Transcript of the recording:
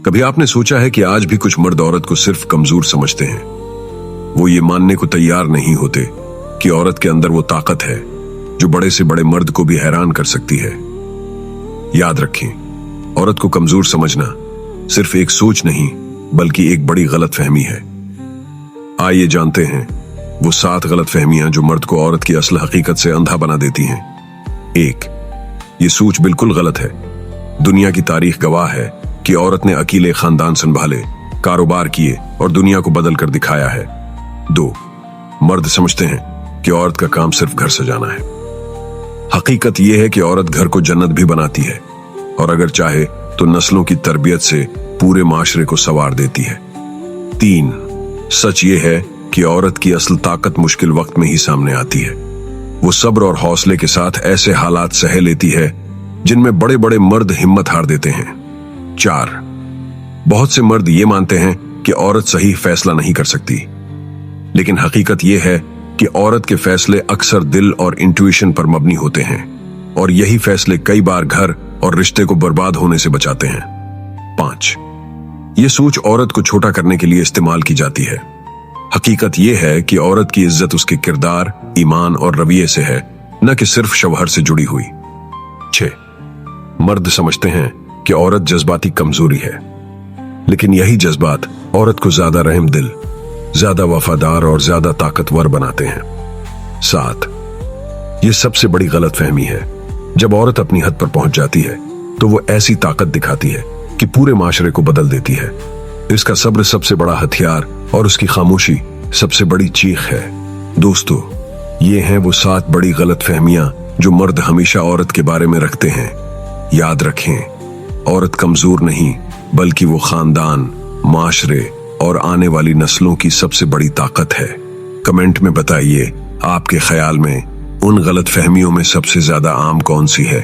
कभी आपने सोचा है कि आज भी कुछ मर्द औरत को सिर्फ कमजोर समझते हैं? वो ये मानने को तैयार नहीं होते कि औरत के अंदर वो ताकत है जो बड़े से बड़े मर्द को भी हैरान कर सकती है। याद रखें, औरत को कमजोर समझना सिर्फ एक सोच नहीं बल्कि एक बड़ी गलतफहमी है। आइए जानते हैं वो 7 गलतफहमियां जो मर्द को औरत की असल हकीकत से अंधा बना देती हैं। 1. ये सोच बिल्कुल गलत है। दुनिया की तारीख गवाह है कि औरत ने अकेले खानदान संभाले, कारोबार किए और दुनिया को बदल कर दिखाया है। 2. मर्द समझते हैं कि औरत का काम सिर्फ घर सजाना है। हकीकत यह है कि औरत घर को जन्नत भी बनाती है और अगर चाहे तो नस्लों की तरबियत से पूरे माशरे को संवार देती है। 3. सच ये है कि औरत की असल ताकत मुश्किल वक्त में ही सामने आती है। वो सब्र और हौसले के साथ ऐसे हालात सह लेती है जिनमें बड़े बड़े मर्द हिम्मत हार देते हैं। 4. बहुत से मर्द ये मानते हैं कि औरत सही फैसला नहीं कर सकती, लेकिन हकीकत यह है कि औरत के फैसले अक्सर दिल और इंट्यूशन पर मबनी होते हैं और यही फैसले कई बार घर और रिश्ते को बर्बाद होने से बचाते हैं। 5. ये सोच औरत को छोटा करने के लिए इस्तेमाल की जाती है। हकीकत यह है कि औरत की इज्जत उसके किरदार, ईमान और रवैये से है, न कि सिर्फ शौहर से जुड़ी हुई। 6. मर्द समझते हैं कि औरत जज्बाती कमजोरी है, लेकिन यही जज्बात औरत को ज्यादा रहम दिल, ज्यादा वफादार और ज्यादा ताकतवर बनाते हैं। 7. यह सबसे बड़ी गलतफहमी है। जब औरत अपनी हद पर पहुंच जाती है तो वो ऐसी ताकत दिखाती है कि पूरे माशरे को बदल देती है। इसका सब्र सबसे बड़ा हथियार और उसकी खामोशी सबसे बड़ी चीख है। दोस्तों, ये हैं वो 7 बड़ी गलतफहमियां जो मर्द हमेशा औरत के बारे में रखते हैं। याद रखें, औरत कमजोर नहीं बल्कि वो खानदान, माशरे और आने वाली नस्लों की सबसे बड़ी ताकत है। कमेंट में बताइए, आपके ख्याल में उन गलतफहमियों में सबसे ज्यादा आम कौन सी है?